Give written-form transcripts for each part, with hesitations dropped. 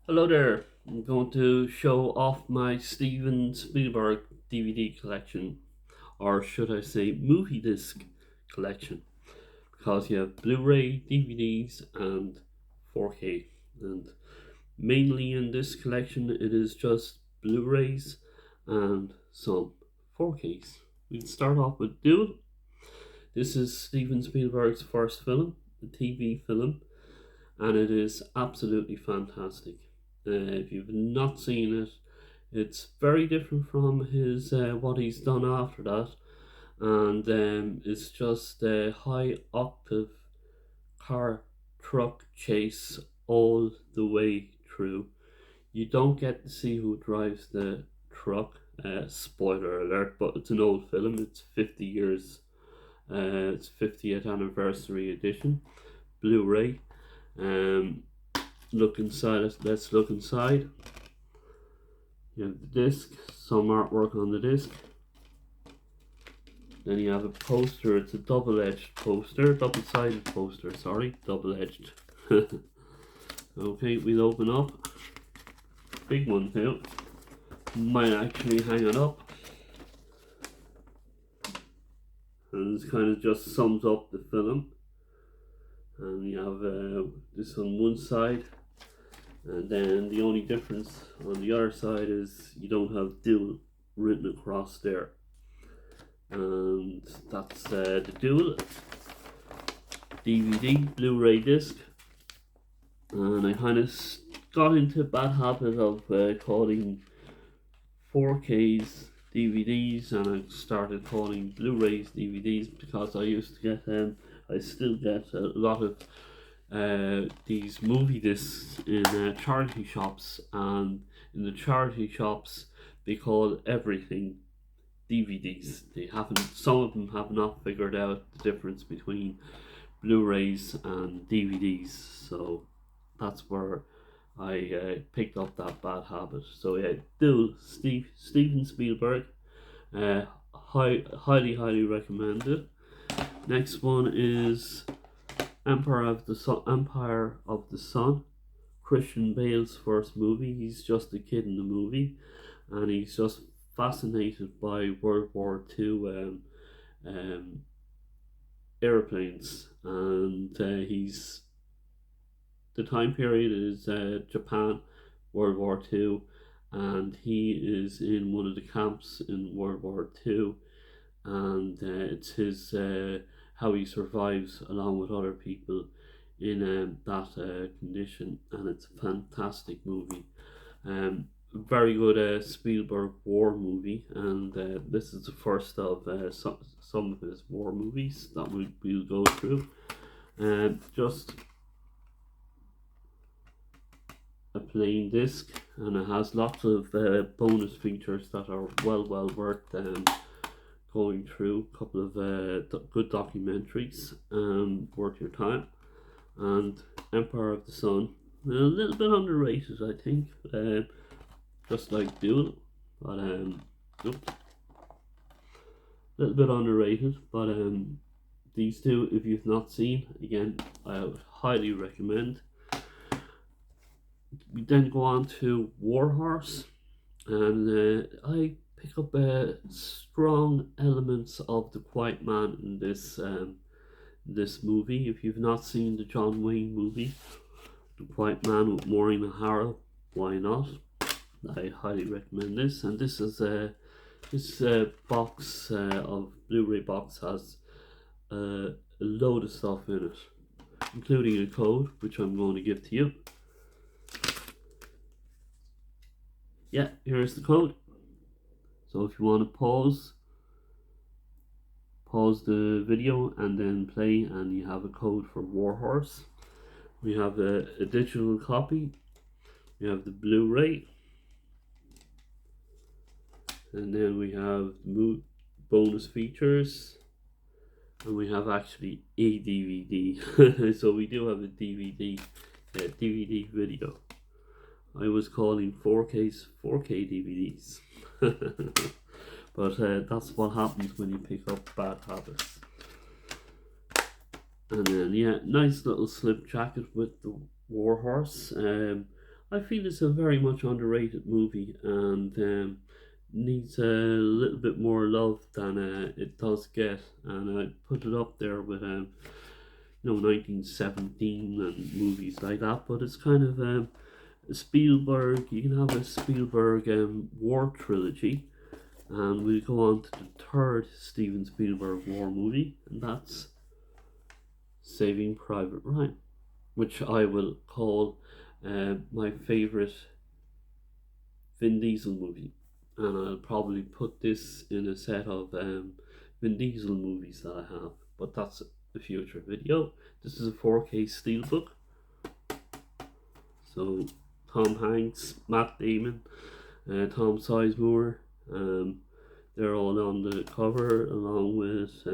Hello there. I'm going to show off my Steven Spielberg DVD collection, or should I say movie disc collection, because you have Blu-ray, DVDs, and 4K. And mainly in this collection, it is just Blu-rays and some 4Ks. We can start off with Duel. This is Steven Spielberg's first film, a TV film, and it is absolutely fantastic. If you've not seen it, it's very different from his what he's done after that, and it's just a high octave car truck chase all the way through. You don't get to see who drives the truck. Spoiler alert! But it's an old film. It's 50 years. It's 50th anniversary edition, Blu-ray. Um, look inside. Let's look inside. You have the disc, some artwork on the disc. Then you have a poster. It's a double-edged poster, double-sided poster. Sorry, double-edged. Okay, we'll open up. Big one too. Might actually hang it up. And this kind of just sums up the film. And you have this on one side, and then the only difference on the other side is you don't have Duel written across there. And that's the Duel DVD Blu-ray disc. And I kind of got into a bad habit of calling 4Ks DVDs, and I started calling Blu-rays DVDs because I used to get I still get a lot of these movie discs in charity shops, and in the charity shops they call everything DVDs. They haven't. Some of them have not figured out the difference between Blu-rays and DVDs. So that's where I picked up that bad habit. So yeah, Steven Spielberg, highly recommended. Next one is Empire of the Sun. Christian Bale's first movie. He's just a kid in the movie, and he's just fascinated by World War II airplanes, and he's the time period is Japan, World War II, and he is in one of the camps in World War II, and it's his how he survives along with other people in that condition, and it's a fantastic movie. Very good Spielberg war movie, and this is the first of some of his war movies that we'll go through. Just a plain disc, and it has lots of bonus features that are well worth going through. A couple of good documentaries, worth your time. And Empire of the Sun, a little bit underrated, I think. Just like Duel, but a little bit underrated. But these two, if you've not seen, again, I would highly recommend. We then go on to Warhorse, and I pick up strong elements of the Quiet Man in this movie. If you've not seen the John Wayne movie, The Quiet Man with Maureen O'Hara, why not? I highly recommend this. And this is this box of Blu-ray box has a load of stuff in it, including a code which I'm going to give to you. Yeah, here's the code. So if you want to pause the video and then play, and you have a code for Warhorse. We have a digital copy. We have the Blu-ray, and then we have bonus features, and we have actually a DVD. So we do have a DVD video. I was calling 4Ks 4K DVDs. But that's what happens when you pick up bad habits. And then, yeah, nice little slip jacket with the Warhorse. I feel it's a very much underrated movie and needs a little bit more love than it does get. And I put it up there with 1917 and movies like that. But it's kind of Spielberg. You can have a Spielberg war trilogy, and we'll go on to the third Steven Spielberg war movie, and that's Saving Private Ryan, which I will call my favourite Vin Diesel movie. And I'll probably put this in a set of Vin Diesel movies that I have, but that's a future video. This is a 4K steelbook. So Tom Hanks, Matt Damon, Tom Sizemore, they're all on the cover along with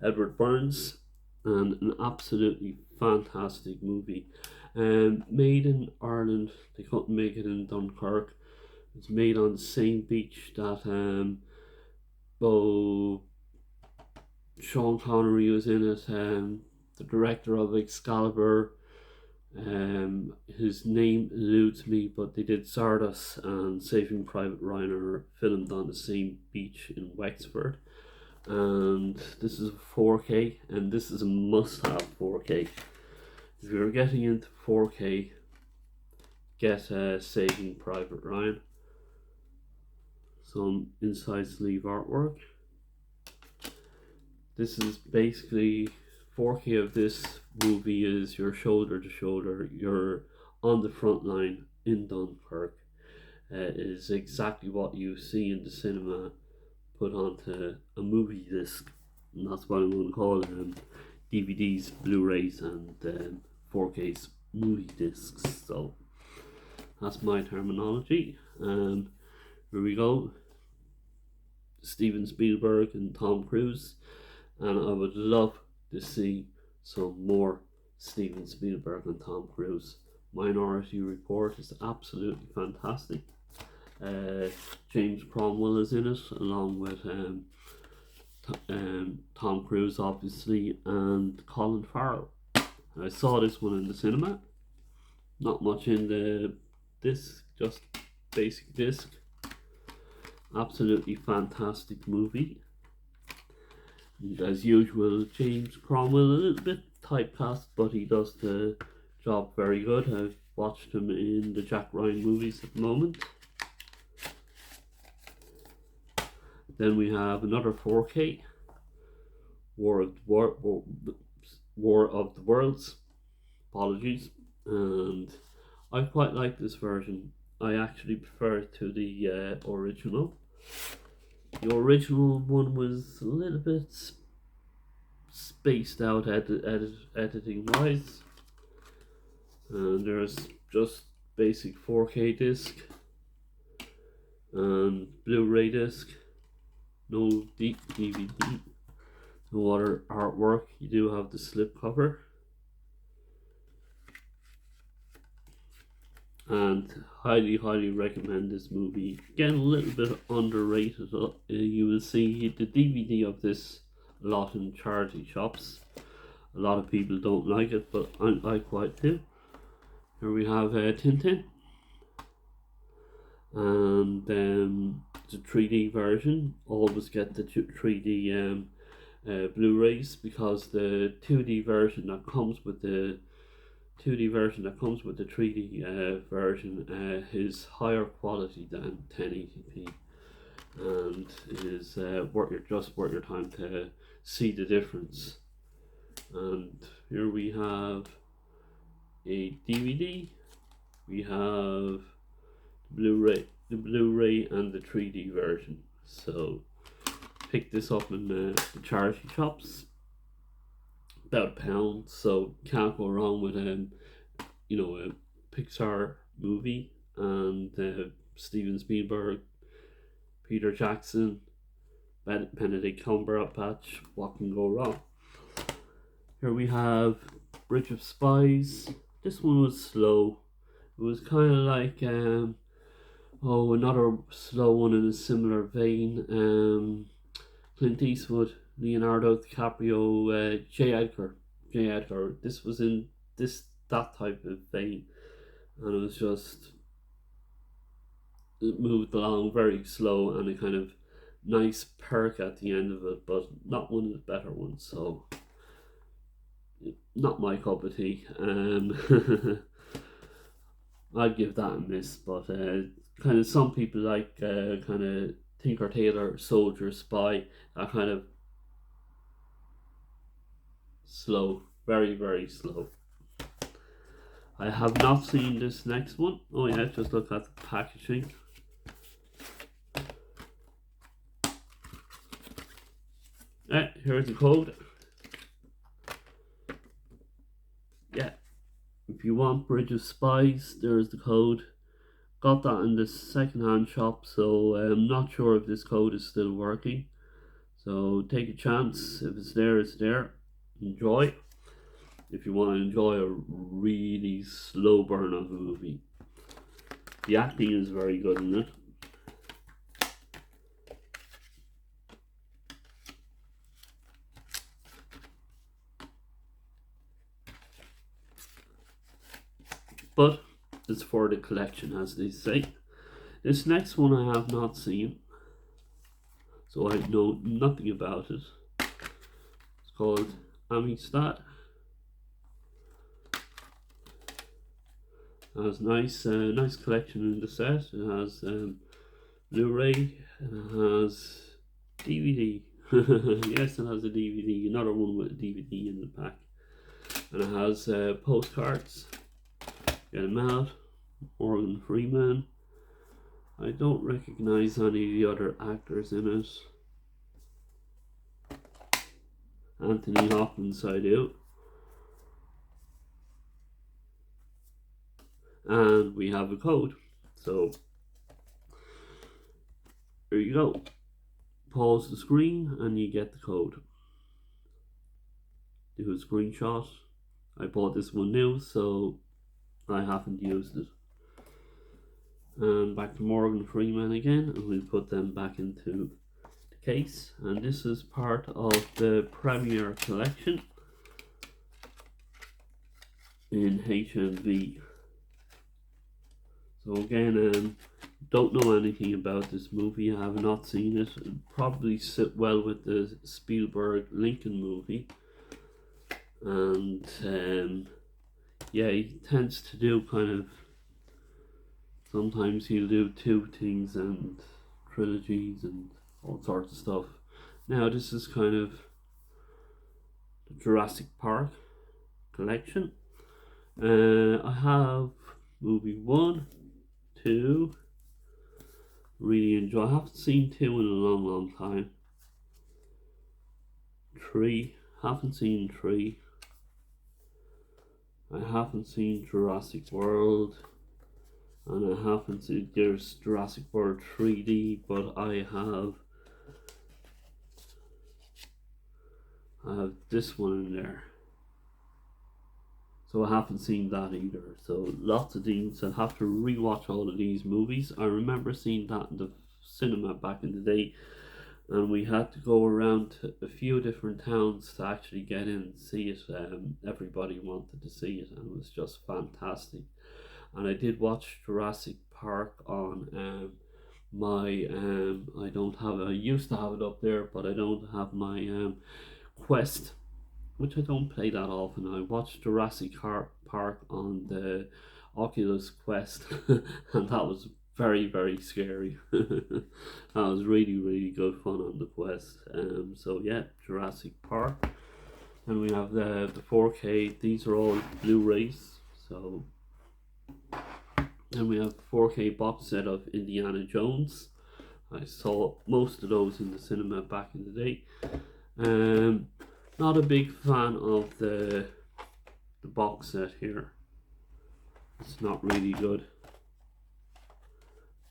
Edward Burns, and an absolutely fantastic movie. Made in Ireland, they couldn't make it in Dunkirk. It's made on the same beach that Sean Connery was in it. The director of Excalibur, his name eludes me, but they did Stardust and Saving Private Ryan are filmed on the same beach in Wexford. And this is 4K, and this is a must-have 4K. If you're getting into 4K, get Saving Private Ryan. Some inside sleeve artwork. This is basically 4K of this movie is your shoulder to shoulder. You're on the front line in Dunkirk. It is exactly what you see in the cinema put onto a movie disc, and that's what I'm going to call DVDs, Blu-rays, and 4K's movie discs. So that's my terminology. Here we go. Steven Spielberg and Tom Cruise, and I would love to see some more Steven Spielberg and Tom Cruise. Minority Report is absolutely fantastic. James Cromwell is in it, along with Tom Cruise, obviously, and Colin Farrell. I saw this one in the cinema. Not much in the disc, just basic disc. Absolutely fantastic movie. And as usual, James Cromwell a little bit typecast, but he does the job very good. I've watched him in the Jack Ryan movies at the moment. Then we have another 4K, War of the Worlds. Apologies, and I quite like this version. I actually prefer it to the original. The original one was a little bit spaced out editing wise, and there's just basic 4K disc and Blu-ray disc. No DVD, no other artwork. You do have the slipcover, and highly recommend this movie. Again, a little bit underrated. You will see the DVD of this a lot in charity shops. A lot of people don't like it, but I quite do. Here we have Tintin, and the 3D version. Always get the 3D Blu-rays, because the 2D version that comes with the 3D version is higher quality than 1080p, and is worth your time to see the difference. And here we have a DVD. We have the Blu-ray and the 3D version. So pick this up in the charity shops, about £1, so can't go wrong with a Pixar movie, and Steven Spielberg, Peter Jackson, Benedict Cumberbatch. What can go wrong? Here we have Bridge of Spies. This one was slow. It was kind of like another slow one in a similar vein. Clint Eastwood, Leonardo DiCaprio, J. Edgar. This was in that type of vein. and it moved along very slow and a kind of nice perk at the end of it, but not one of the better ones. So not my cup of tea. I'd give that a miss, but kind of some people like kind of Tinker Tailor Soldier Spy, that kind of slow, very very slow. I have not seen this next one. Oh yeah, just look at the packaging. Here's the code. Yeah, if you want Bridge of Spies, there's the code. Got that in the second-hand shop, so I'm not sure if this code is still working. So take a chance. If it's there, it's there. Enjoy. If you want to enjoy a really slow burn of a movie. The acting is very good in it. But it's for the collection, as they say. This next one I have not seen, so I know nothing about it. It's called Amistad. It has nice collection in the set. It has Blu-ray. It has DVD. Yes, it has a DVD. Another one with a DVD in the pack, and it has postcards. Get them out. Morgan Freeman. I don't recognize any of the other actors in it. Anthony Hopkins, I do. And we have a code. So there you go. Pause the screen and you get the code. Do a screenshot. I bought this one new, so I haven't used it. And back to Morgan Freeman again, and we'll put them back into the case. And this is part of the Premiere collection in HMV. So again, don't know anything about this movie. I have not seen it. It'd probably sit well with the Spielberg Lincoln movie. And yeah, he tends to do kind of, sometimes he'll do two things and trilogies and all sorts of stuff. Now this is kind of the Jurassic Park collection. I have movie 1, 2, really enjoy. I haven't seen 2 in a long time. 3, haven't seen 3. I haven't seen Jurassic World, and I haven't seen, there's Jurassic World 3D, but I have this one in there. So I haven't seen that either. So lots of things. I'll have to rewatch all of these movies. I remember seeing that in the cinema back in the day, and we had to go around to a few different towns to actually get in and see it. Everybody wanted to see it, and it was just fantastic. And I did watch Jurassic Park on I used to have it up there, but I don't have my Quest, which I don't play that often. I watched Jurassic Park on the Oculus Quest, and that was very very scary. That was really good fun on the Quest. So yeah, Jurassic Park, and we have the 4K. These are all Blu-rays. So, and we have 4K box set of Indiana Jones. I saw most of those in the cinema back in the day. Not a big fan of the box set here. It's not really good.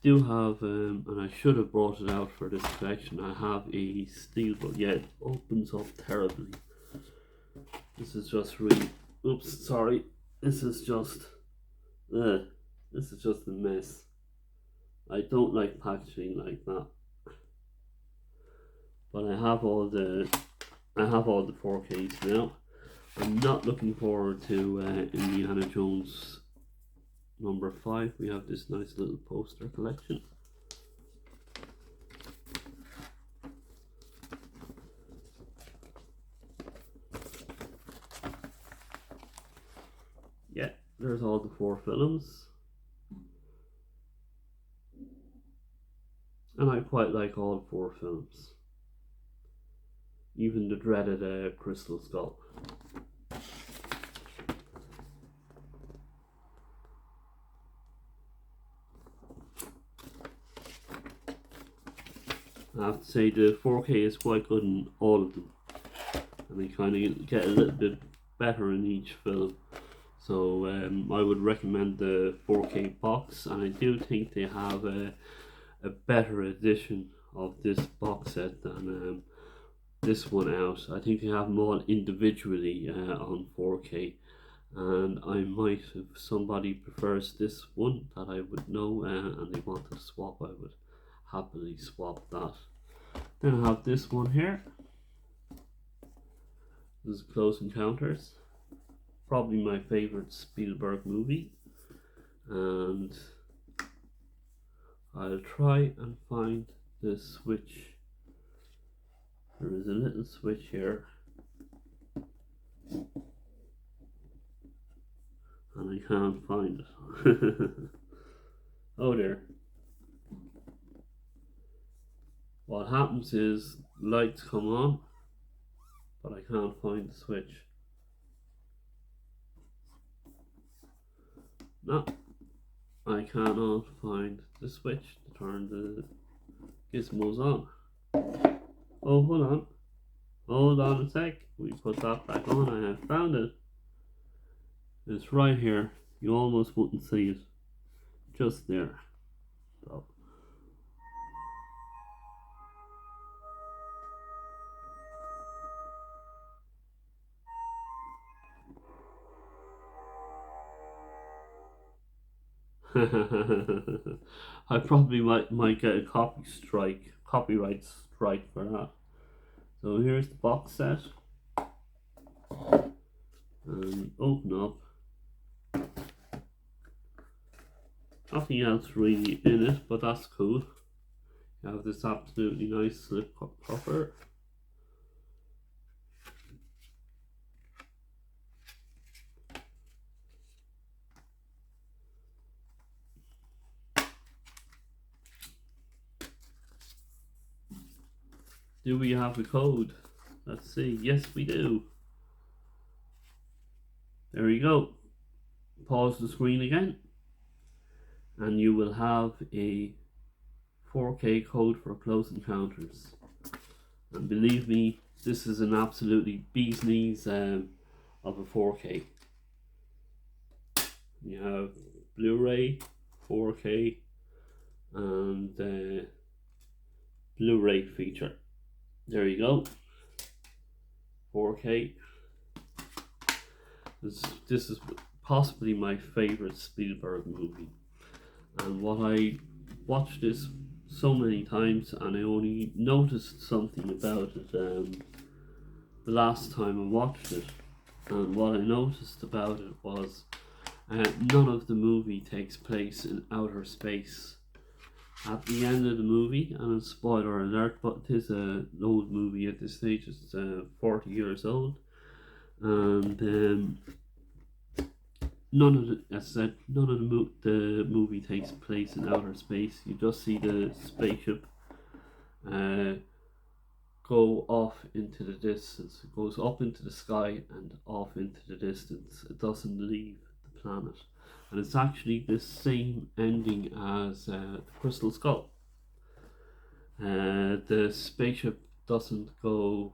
Do have and I should have brought it out for this collection. I have a steelbook. Yeah, it opens up terribly. This is just really. Oops, sorry. This is just a mess. I don't like packaging like that. But I have all the 4Ks now. I'm not looking forward to Indiana Jones number 5, we have this nice little poster collection. Yeah, there's all the 4 films. And I quite like all 4 films. Even the dreaded Crystal Skull. I have to say the 4K is quite good in all of them. And they kind of get a little bit better in each film. So I would recommend the 4K box, and I do think they have a better edition of this box set than this one out. I think they have them all individually on 4K, and I might, if somebody prefers this one that I would know and they want to swap, I would happily swap that. Then I have this one here. This is Close Encounters, probably my favorite Spielberg movie, and I'll try and find the switch. There is a little switch here, and I can't find it. Oh there. What happens is lights come on, but I can't find the switch. No, I cannot find the switch to turn the gizmos on. Oh, hold on a sec. We put that back on. I have found it. It's right here. You almost wouldn't see it. Just there. So. I probably might get a copyright strike for that. So here's the box set, and open up. Nothing else really in it, but that's cool. You have this absolutely nice slip cover. Do we have a code? Let's see. Yes, we do. There you go. Pause the screen again, and you will have a 4K code for Close Encounters. And believe me, this is an absolutely bee's knees of a 4K. You have Blu-ray, 4K, and Blu-ray feature. There you go. 4K. This is possibly my favorite Spielberg movie, and what I watched this so many times, and I only noticed something about it the last time I watched it. And what I noticed about it was none of the movie takes place in outer space. At the end of the movie, and a spoiler alert, but it is an old movie at this stage. It's 40 years old, and none of the movie takes place in outer space. You just see the spaceship go off into the distance. It goes up into the sky and off into the distance. It doesn't leave the planet. And it's actually the same ending as the Crystal Skull. The spaceship doesn't go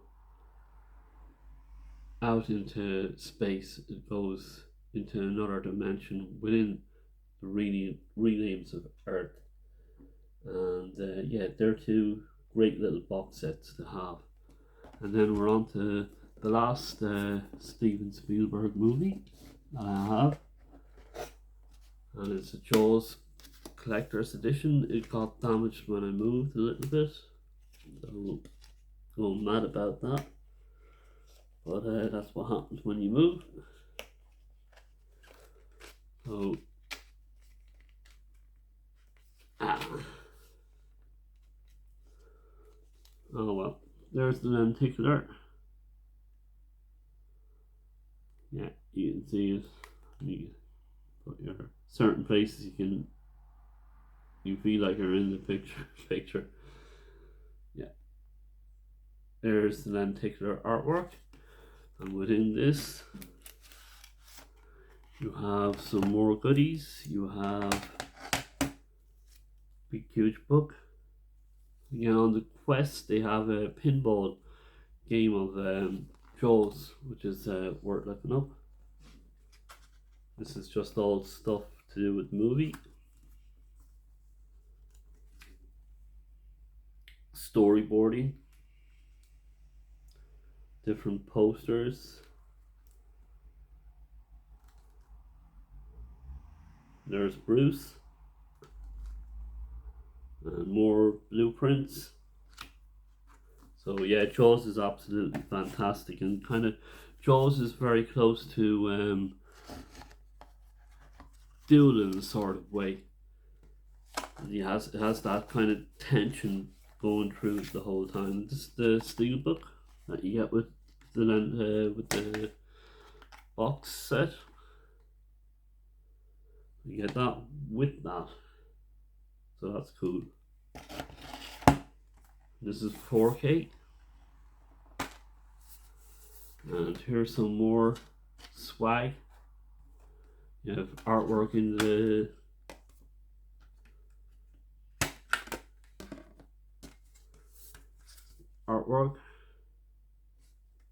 out into space, it goes into another dimension within the realms of Earth. And yeah, they're 2 great little box sets to have. And then we're on to the last Steven Spielberg movie that I have. And it's a Jaws collector's edition. It got damaged when I moved a little bit, so I'm mad about that. But that's what happens when you move. So There's the lenticular. Yeah, you can see it. You put your certain places you feel like you're in the picture. Yeah. There's the lenticular artwork. And within this you have some more goodies. You have a big huge book. Again, on the Quest they have a pinball game of Jaws, which is worth looking up. This is just all stuff to do with the movie. Storyboarding. Different posters. There's Bruce. And more blueprints. So yeah, Jaws is absolutely fantastic, and kind of Jaws is very close to Duel in a sort of way. And it has that kind of tension going through the whole time. This is the steelbook that you get with the box set. You get that with that, so that's cool. This is 4K. And here's some more swag. You have artwork in the artwork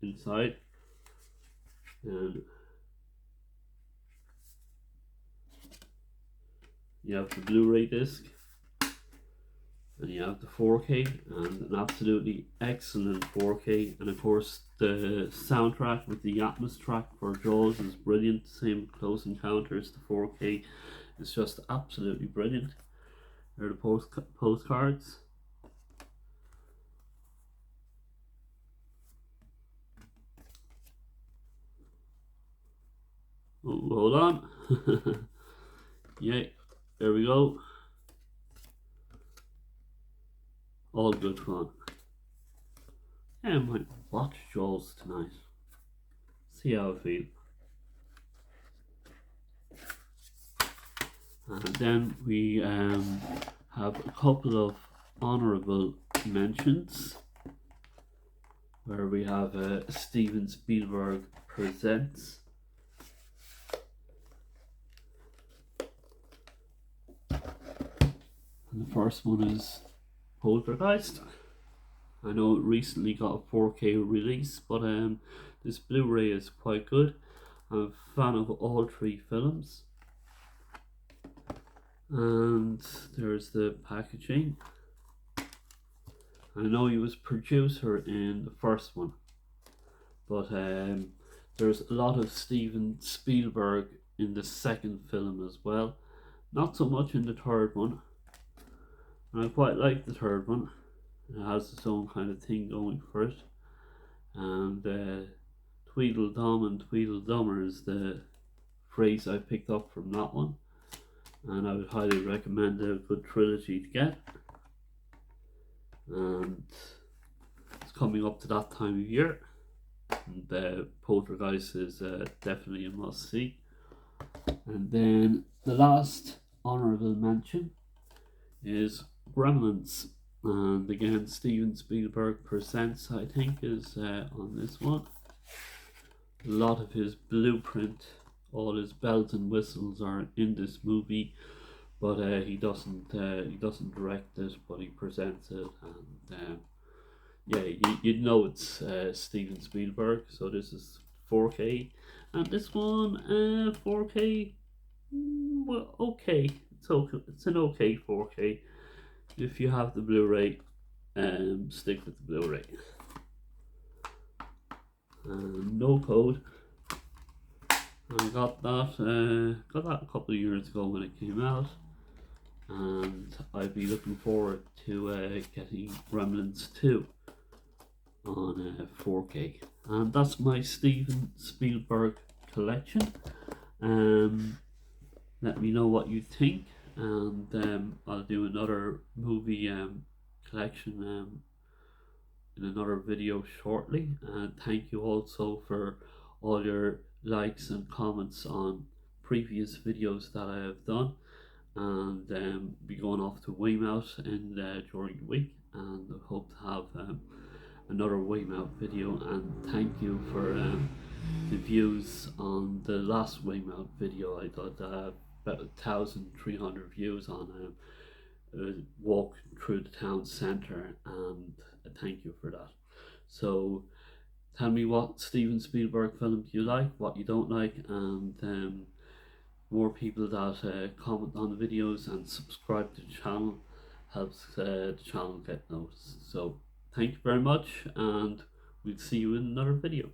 inside, and you have the Blu-ray disc, and you have the 4K, and an absolutely excellent 4K, and of course the soundtrack with the Atmos track for Jaws is brilliant. Same with Close Encounters, the 4K is just absolutely brilliant. There are the postcards. Oh, hold on. Yeah, there we go. All good fun. Yeah, I might watch Jaws tonight. See how I feel. And then we have a couple of honourable mentions, where we have Steven Spielberg Presents. And the first one is Poltergeist. I know it recently got a 4K release, but this Blu-ray is quite good. I'm a fan of all three films. And there's the packaging. I know he was producer in the first one, but there's a lot of Steven Spielberg in the second film as well. Not so much in the third one. And I quite like the third one. It has its own kind of thing going for it. And Tweedledum and Tweedledummer is the phrase I picked up from that one. And I would highly recommend a good trilogy to get. And it's coming up to that time of year. And Poltergeist is definitely a must see. And then the last honourable mention is Gremlins, and again Steven Spielberg Presents, I think, is on this one. A lot of his blueprint, all his bells and whistles are in this movie, but he doesn't direct it, but he presents it, and yeah, you'd know it's Steven Spielberg. So this is 4K, and this one 4K. Well, okay, it's an okay 4K. If you have the Blu-ray, stick with the Blu-ray. No code. I got that a couple of years ago when it came out, and I'd be looking forward to getting Gremlins 2 on 4K. And that's my Steven Spielberg collection. Let me know what you think, and I'll do another movie collection in another video shortly. And thank you also for all your likes and comments on previous videos that I have done. And be going off to Weymouth during the week, and I hope to have another Weymouth video. And thank you for the views on the last Weymouth video. I got about 1,300 views on walk through the town centre, and thank you for that. So tell me what Steven Spielberg films you like, what you don't like, and more people that comment on the videos and subscribe to the channel helps the channel get noticed. So thank you very much, and we'll see you in another video.